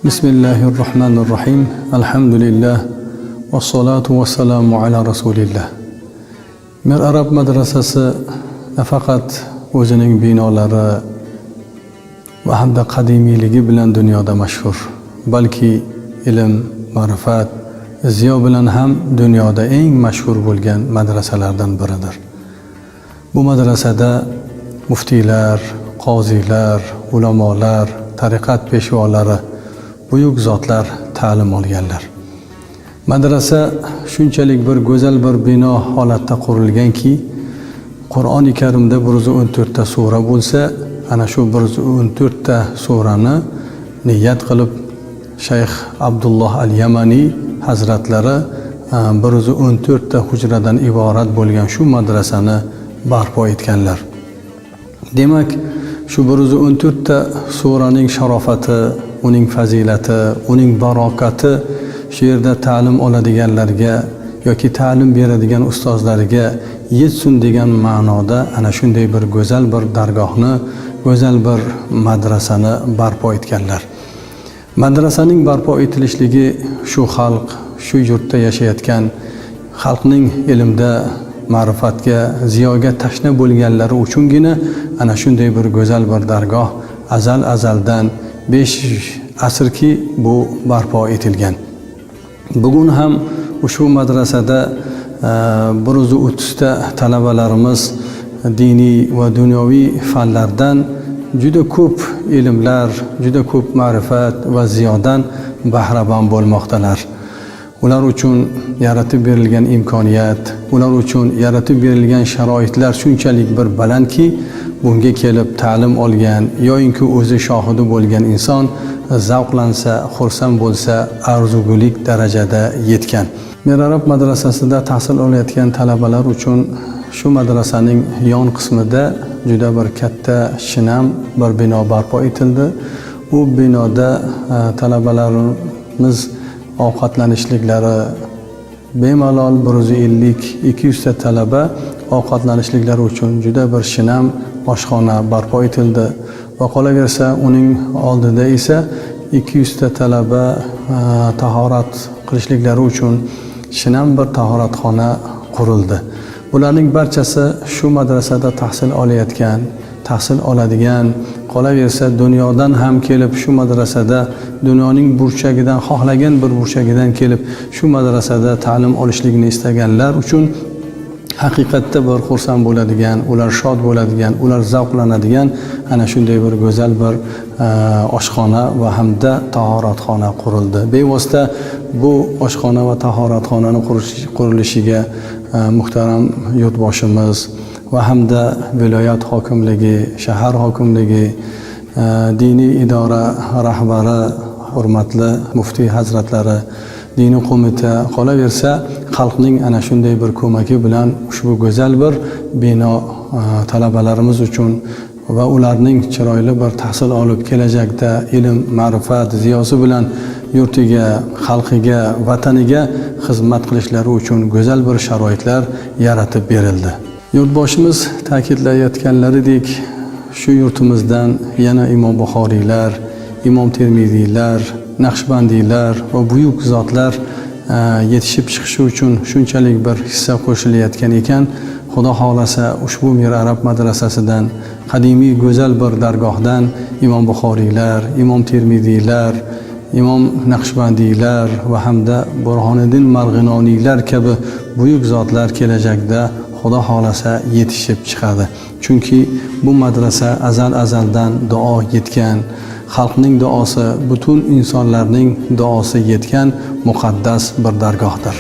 Bismillahirrahmanirrahim. Alhamdulillah. Vassalatu vassalamu ala rasulillah. Mir Arab madrasasi nafaqat o'zining binolari va hamda qadimiyligi bilan dunyoda mashhur, balki ilm, ma'rifat, ziyo bilan ham dunyoda eng mashhur bo'lgan madrasalardan biridir. Bu madrasada muftiylar, qozilar, ulamolar, tariqat peshvolari, buyuk zotlar ta'lim olganlar. Madrasa shunchalik bir go'zal bir bino holatda qurilganki, Qur'oni Karimda 114 ta sura bo'lsa, ana shu 114 ta surani niyat qilib Shayx Abdulloh al-Yamani hazratlari 114 ta hujradan iborat bo'lgan shu madrasani barpo etganlar. Demak, shu 114 ta suraning sharofati, uning fazilati, uning barokati shu yerda ta'lim oladiganlarga yoki ta'lim beradigan ustozlarga yetsin degan ma'noda ana shunday bir go'zal bir dargohni, go'zal bir madrasani barpo etganlar. Madrasaning barpo etilishligi shu xalq, shu yurtda yashayotgan xalqning ilmda, ma'rifatga, ziyoga tashna bo'lganlari uchungina ana shunday bir go'zal bir dargoh azaldan 5 asrki bu barpo etilgan. Bugun ham ushbu madrasada 130 ta talabalarimiz diniy va dunyoviy fanlardan juda ko'p ilmlar, juda ko'p ma'rifat va ziyodan bahramand bo'lmoqdalar. Ular uchun yaratib berilgan imkoniyat, ular uchun yaratib berilgan sharoitlar shunchalik bir balandki, bunga kelib ta'lim olgan yoyinki o'zi shohidi bo'lgan inson zavqlansa, xursand bo'lsa, arzugulik darajada yetgan. Mir Arab madrasasida tahsil olayotgan talabalar uchun shu madrasaning yon qismida juda bir katta shinam bir bino barpo etildi. U binoda talabalarimiz ovqatlanishliklari bemalol 150-200 ta talaba ovqatlanishliklari uchun juda bir shinam oshxona barpo etildi. Va qolaversa uning oldida esa 200 ta talaba tahorat qilishliklari uchun shinam bir tahoratxona qurildi. Bularning barchasi shu madrasada tahsil olayotgan, tahsil oladigan, qolaversa dunyodan ham kelib shu madrasada dunyoning burchagidan, xohlagan bir burchagidan kelib shu madrasada ta'lim olishligini istaganlar uchun haqiqatda bir xursand bo'ladigan, ular shod bo'ladigan, ular zavqlanadigan ana shunday bir go'zal bir oshxona va hamda tahoratxona qurildi. Bevosita bu oshxona va tahoratxonani qurilishiga muhtaram yurtboshimiz va hamda viloyat hokimligi, shahar hokimligi, diniy idora rahbari, hurmatli muftiy hazratlari, diniy qo'mita, qolaversa xalqning ana shunday bir ko'magi bilan ushbu go'zal bir bino talabalarimiz uchun va ularning chiroyli bir tahsil olib kelajakda ilm, ma'rifat, ziyosi bilan yurtiga, xalqiga, vataniga xizmat qilishlari uchun go'zal bir sharoitlar yaratib berildi. Yurtboshimiz ta'kidlayotganlaridek, shu yurtimizdan yana Imom Buxoriylar, Imom Termiziylar, Naqshbandiylar va buyuk zotlar yetishib chiqishi uchun shunchalik bir hissa qo'shilayotgan ekan, Xudo xolasa ushbu Mir Arab madrasasidan, qadimiy go'zal bir dargohdan Imom Buxoriylar, Imom Termiziylar, Imom Naqshbandiylar va hamda Burhoniddin Marg'inoniylar kabi buyuk zotlar kelajakda Xudo xolasa yetishib chiqadi. Chunki bu madrasa azaldan duo yetgan, xalqning duosi, butun insonlarning duosi yetgan muqaddas bir dargohdir.